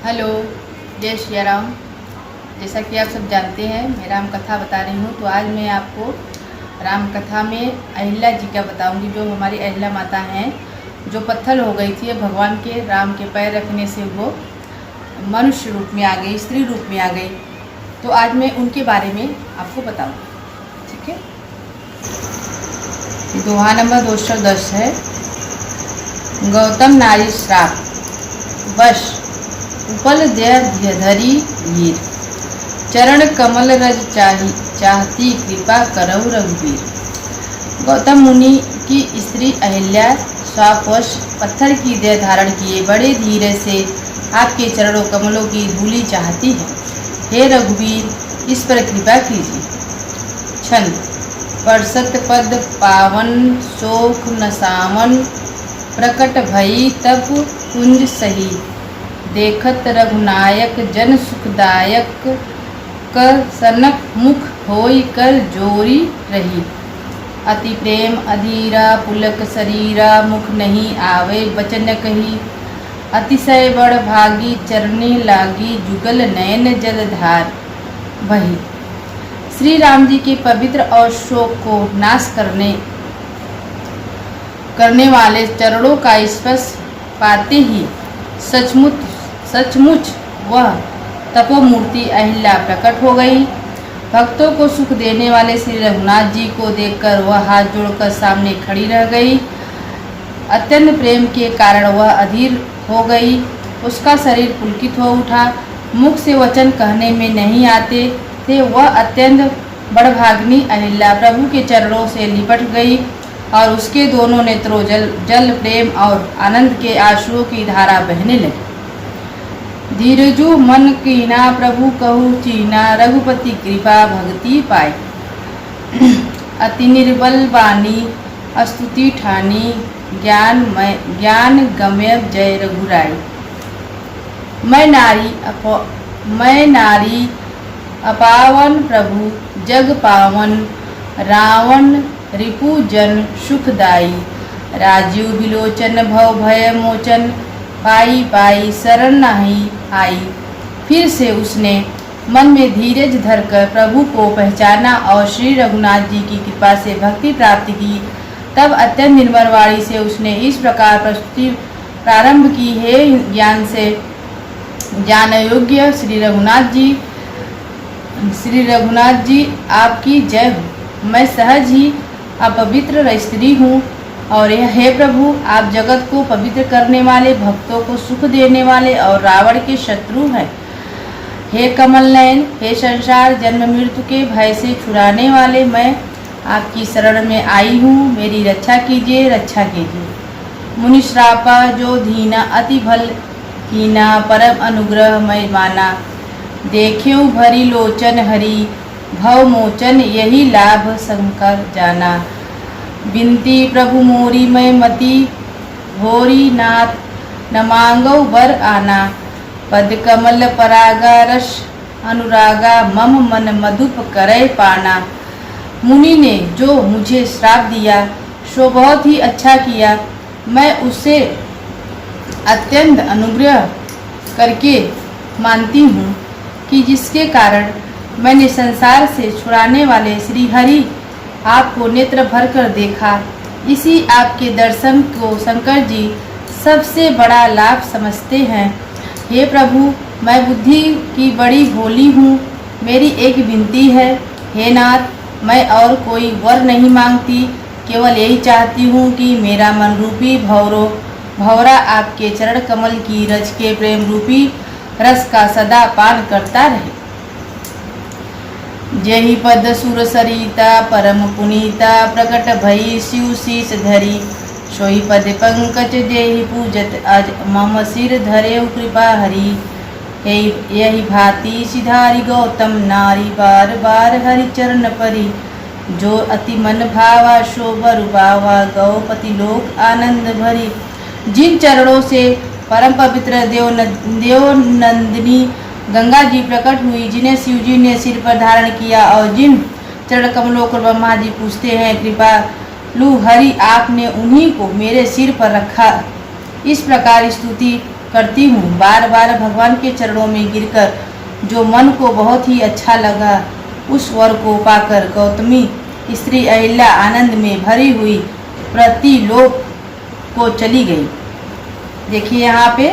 Hello, जय श्री राम। जैसा कि आप सब जानते हैं, मैं राम कथा बता रही हूँ। तो आज मैं आपको राम कथा में अहिल्या जी का बताऊंगी, जो हमारी अहिल्या माता हैं, जो पत्थर हो गई थी। भगवान के राम के पैर रखने से वो मनुष्य रूप में आ गई, स्त्री रूप में आ गई। तो आज मैं उनके बारे में आपको बताऊँगी, ठीक है। दोहा नंबर 210 है। गौतम नारी श्राप वश उपल धरी वीर, चरण कमल रज चाहती कृपा करऊ रघुवीर। गौतम मुनि की स्त्री अहिल्या श्रापवश पत्थर की देह धारण किए बड़े धीरे से आपके चरणों कमलों की धूली चाहती है। हे रघुवीर, इस पर कृपा कीजिए। छंद। परसत पद पावन शोक नसावन, प्रकट भई तप कुंज सही। देखत रघुनायक जन सुखदायक, कर सनक मुख होई कर जोरी रही। अति प्रेम अधीरा पुलक शरीरा, मुख नहीं आवे बचन कही। अतिशय बड़ भागी चरनी लागी, जुगल नयन जलधार बही। श्री राम जी के पवित्र और शोक को नाश करने वाले चरणों का स्पर्श पाते ही सचमुच वह तपोमूर्ति अहिल्या प्रकट हो गई। भक्तों को सुख देने वाले श्री रघुनाथ जी को देखकर वह हाथ जोड़कर सामने खड़ी रह गई। अत्यंत प्रेम के कारण वह अधीर हो गई। उसका शरीर पुलकित हो उठा। मुख से वचन कहने में नहीं आते थे। वह अत्यंत बड़भागिनी अहिल्या प्रभु के चरणों से लिपट गई और उसके दोनों नेत्रों जल प्रेम और आनंद के आंसुओं की धारा बहने लगी। धीरजु मन कीना प्रभु कहु चीना, रघुपति कृपा भक्ति पाए। अति निर्बल बानी स्तुति ठानी, ज्ञान गम्य जय रघुराई। मैं नारी अपावन प्रभु जग पावन, रावण रिपु जन सुखदाई। राजीव विलोचन भव भय मोचन, पाई पाई शरण नहीं आई। फिर से उसने मन में धीरज धरकर प्रभु को पहचाना और श्री रघुनाथ जी की कृपा से भक्ति प्राप्त की। तब अत्यंत निर्मल वाणी से उसने इस प्रकार प्रस्तुति प्रारंभ की। हे ज्ञान योग्य श्री रघुनाथ जी आपकी जय हो। मैं सहज ही अपवित्र स्त्री हूँ और हे प्रभु, आप जगत को पवित्र करने वाले, भक्तों को सुख देने वाले और रावण के शत्रु हैं। हे कमल नयन, हे संसार जन्म मृत्यु के भय से छुड़ाने वाले, मैं आपकी शरण में आई हूँ। मेरी रक्षा कीजिए, रक्षा कीजिए। मुनि श्रापा जो धीना, अति भल हीना, परम अनुग्रह मैं माना। देख्यो भरी लोचन हरि, भव मोचन यही लाभ शंकर जाना। बिनती प्रभु मोरी मैं मति, भोरी नाथ न मांगो बर आना। पद कमल परागा रस अनुरागा, मम मन मधुप करे पाना। मुनि ने जो मुझे श्राप दिया सो बहुत ही अच्छा किया। मैं उसे अत्यंत अनुग्रह करके मानती हूँ कि जिसके कारण मैंने संसार से छुड़ाने वाले श्री हरि आपको नेत्र भर कर देखा। इसी आपके दर्शन को शंकर जी सबसे बड़ा लाभ समझते हैं। हे प्रभु, मैं बुद्धि की बड़ी भोली हूँ। मेरी एक विनती है। हे नाथ, मैं और कोई वर नहीं मांगती, केवल यही चाहती हूँ कि मेरा मन रूपी भंवरा आपके चरण कमल की रज के प्रेम रूपी रस का सदा पान करता रहे। जेहि पद सुर सरिता परम पुनीता, प्रकट भई शिव शीस धरी। सोहि पद पंकज जेहि पूजत अज, मम सिर धरे कृपा हरि। यही भांति सिधारी गौतम नारी, बार बार हरि चरण परी। जो अति मन भावा सो बर बावा, गौपति लोक आनंद भरी। जिन चरणों से परम पवित्र देव नंदिनी गंगा जी प्रकट हुई, जिन्हें शिव जी ने सिर पर धारण किया और जिन चरण कमलों को ब्रह्मा जी पूछते हैं, कृपालु हरि आपने उन्हीं को मेरे सिर पर रखा। इस प्रकार स्तुति करती हूँ। बार बार भगवान के चरणों में गिरकर जो मन को बहुत ही अच्छा लगा, उस वर को पाकर गौतमी स्त्री अहिल्या आनंद में भरी हुई प्रतिलोक को चली गई। देखिए यहाँ पे